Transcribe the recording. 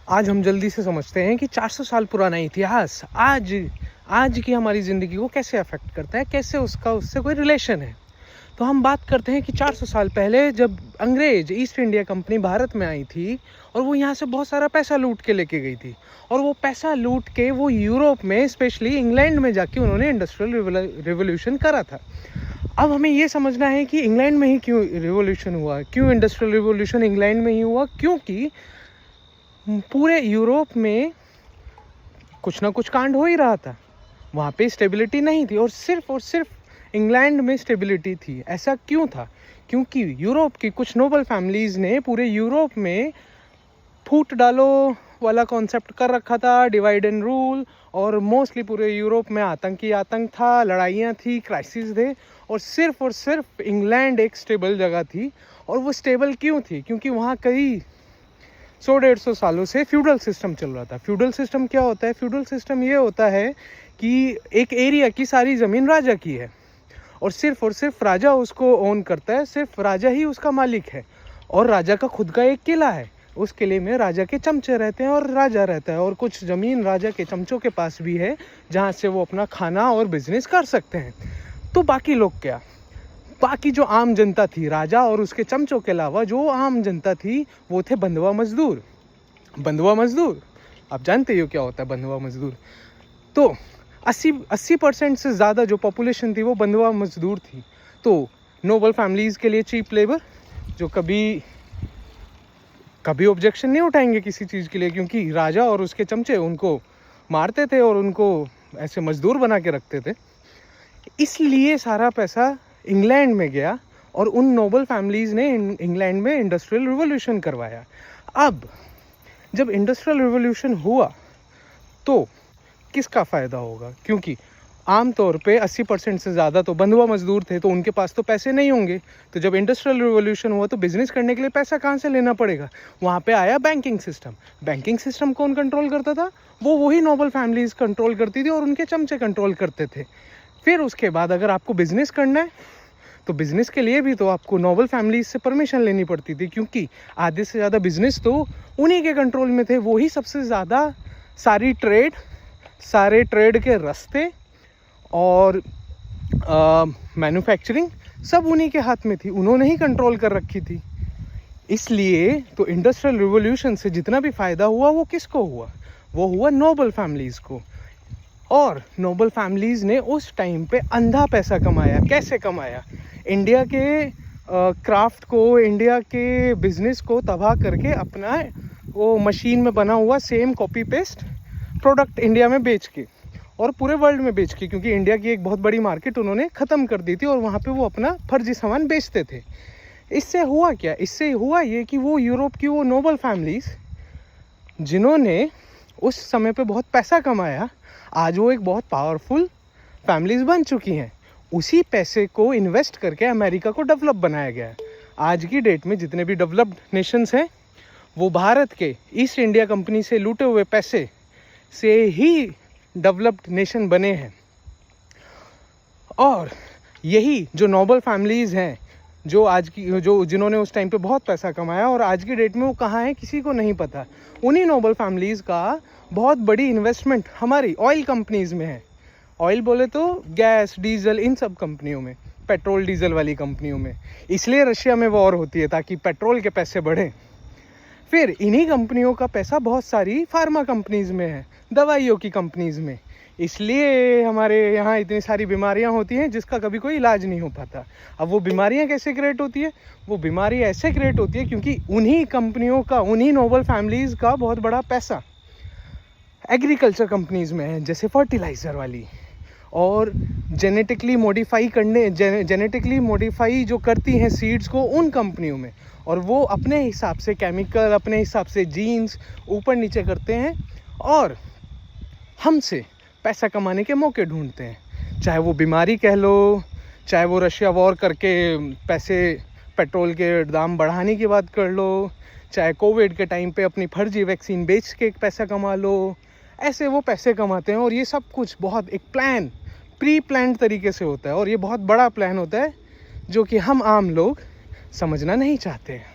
आज हम जल्दी से समझते हैं कि 400 साल पुराना इतिहास आज आज की हमारी ज़िंदगी को कैसे अफेक्ट करता है, कैसे उसका उससे कोई रिलेशन है। तो हम बात करते हैं कि 400 साल पहले जब अंग्रेज ईस्ट इंडिया कंपनी भारत में आई थी और वो यहाँ से बहुत सारा पैसा लूट के लेके गई थी, और वो पैसा लूट के वो यूरोप में, स्पेशली इंग्लैंड में जाके उन्होंने इंडस्ट्रियल रिवोल्यूशन करा था। अब हमें ये समझना है कि इंग्लैंड में ही क्यों रिवोल्यूशन हुआ, क्यों इंडस्ट्रियल रिवोल्यूशन इंग्लैंड में ही हुआ, क्योंकि पूरे यूरोप में कुछ ना कुछ कांड हो ही रहा था। वहाँ पे स्टेबिलिटी नहीं थी और सिर्फ इंग्लैंड में स्टेबिलिटी थी। ऐसा क्यों था? क्योंकि यूरोप की कुछ नोबल फैमिलीज़ ने पूरे यूरोप में फूट डालो वाला कॉन्सेप्ट कर रखा था, डिवाइड एंड रूल, और मोस्टली पूरे यूरोप में आतंक था, लड़ाइयाँ थी, क्राइसिस थे, और सिर्फ इंग्लैंड एक स्टेबल जगह थी। और वो स्टेबल क्यों थी? क्योंकि वहाँ कई 100-150 सालों से फ्यूडल सिस्टम चल रहा था। फ्यूडल सिस्टम क्या होता है? फ्यूडल सिस्टम ये होता है कि एक एरिया की सारी ज़मीन राजा की है और सिर्फ राजा उसको ओन करता है, सिर्फ राजा ही उसका मालिक है, और राजा का खुद का एक किला है। उस किले में राजा के चमचे रहते हैं और राजा रहता है, और कुछ ज़मीन राजा के चमचों के पास भी है जहाँ से वो अपना खाना और बिजनेस कर सकते हैं। तो बाकी लोग क्या? बाकी जो आम जनता थी, राजा और उसके चमचों के अलावा जो आम जनता थी, वो थे बंधुआ मजदूर। बंधुआ मजदूर, आप जानते हो क्या होता है बंधुआ मजदूर? तो 80% से ज़्यादा जो पॉपुलेशन थी वो बंधुआ मजदूर थी। तो नोबल फैमिलीज़ के लिए चीप लेबर, जो कभी ऑब्जेक्शन नहीं उठाएंगे किसी चीज़ के लिए, क्योंकि राजा और उसके चमचे उनको मारते थे और उनको ऐसे मजदूर बना के रखते थे। इसलिए सारा पैसा इंग्लैंड में गया और उन नोबल फैमिलीज़ ने इंग्लैंड में इंडस्ट्रियल रिवोल्यूशन करवाया। अब जब इंडस्ट्रियल रिवोल्यूशन हुआ तो किसका फ़ायदा होगा? क्योंकि आमतौर पे 80% से ज़्यादा तो बंधुआ मजदूर थे, तो उनके पास तो पैसे नहीं होंगे। तो जब इंडस्ट्रियल रिवोल्यूशन हुआ तो बिज़नेस करने के लिए पैसा कहाँ से लेना पड़ेगा? वहाँ पे आया बैंकिंग सिस्टम। बैंकिंग सिस्टम कौन कंट्रोल करता था? वही नोबल फैमिलीज़ कंट्रोल करती थी और उनके चमचे कंट्रोल करते थे। फिर उसके बाद अगर आपको बिज़नेस करना है तो बिज़नेस के लिए भी तो आपको नोबल फैमिलीज़ से परमिशन लेनी पड़ती थी, क्योंकि आधे से ज़्यादा बिज़नेस तो उन्हीं के कंट्रोल में थे। वही सबसे ज़्यादा सारे ट्रेड के रास्ते और मैन्युफैक्चरिंग सब उन्हीं के हाथ में थी, उन्होंने ही कंट्रोल कर रखी थी। इसलिए तो इंडस्ट्रियल रिवोल्यूशन से जितना भी फ़ायदा हुआ वो किसको हुआ? वो हुआ नोबल फैमिलीज़ को। और नोबल फैमिलीज़ ने उस टाइम पे अंधा पैसा कमाया। कैसे कमाया? इंडिया के क्राफ्ट को, इंडिया के बिज़नेस को तबाह करके अपना वो मशीन में बना हुआ same copy paste product India में बेच के और पूरे वर्ल्ड में बेच के, क्योंकि इंडिया की एक बहुत बड़ी मार्केट उन्होंने ख़त्म कर दी थी और वहाँ पे वो अपना फर्जी सामान बेचते थे। इससे हुआ क्या? इससे हुआ ये कि वो यूरोप की वो नोबल फैमिलीज़ जिन्होंने उस समय पे बहुत पैसा कमाया, आज वो एक बहुत पावरफुल फैमिलीज़ बन चुकी हैं। उसी पैसे को इन्वेस्ट करके अमेरिका को डेवलप बनाया गया है। आज की डेट में जितने भी डेवलप्ड नेशंस हैं वो भारत के ईस्ट इंडिया कंपनी से लूटे हुए पैसे से ही डेवलप्ड नेशन बने हैं। और यही जो नोबल फैमिलीज़ हैं, जो आज की जिन्होंने उस टाइम पे बहुत पैसा कमाया और आज की डेट में वो कहाँ हैं किसी को नहीं पता, उन्हीं नोबल फैमिलीज़ का बहुत बड़ी इन्वेस्टमेंट हमारी ऑयल कंपनीज़ में है। ऑयल बोले तो गैस, डीजल, इन सब कंपनियों में, पेट्रोल डीजल वाली कंपनियों में। इसलिए रशिया में वॉर होती है ताकि पेट्रोल के पैसे बढ़ें। फिर इन्हीं कंपनियों का पैसा बहुत सारी फार्मा कंपनीज़ में है, दवाइयों की कंपनीज़ में। इसलिए हमारे यहाँ इतनी सारी बीमारियाँ होती हैं जिसका कभी कोई इलाज नहीं हो पाता। अब वो बीमारियाँ कैसे क्रिएट होती है? वो बीमारी ऐसे क्रिएट होती है क्योंकि उन्हीं कंपनियों का, उन्हीं नोबल फैमिलीज़ का बहुत बड़ा पैसा एग्रीकल्चर कंपनीज़ में है, जैसे फर्टिलाइज़र वाली, और जेनेटिकली मॉडिफाई जो करती हैं सीड्स को उन कंपनियों में, और वो अपने हिसाब से केमिकल, अपने हिसाब से जीन्स ऊपर नीचे करते हैं और हमसे पैसा कमाने के मौके ढूंढते हैं। चाहे वो बीमारी कह लो, चाहे वो रशिया वॉर करके पैसे, पेट्रोल के दाम बढ़ाने की बात कर लो, चाहे कोविड के टाइम पे अपनी फर्जी वैक्सीन बेच के पैसा कमा लो। ऐसे वो पैसे कमाते हैं और ये सब कुछ बहुत एक प्री प्लान्ड तरीके से होता है, और ये बहुत बड़ा प्लान होता है जो कि हम आम लोग समझना नहीं चाहते हैं।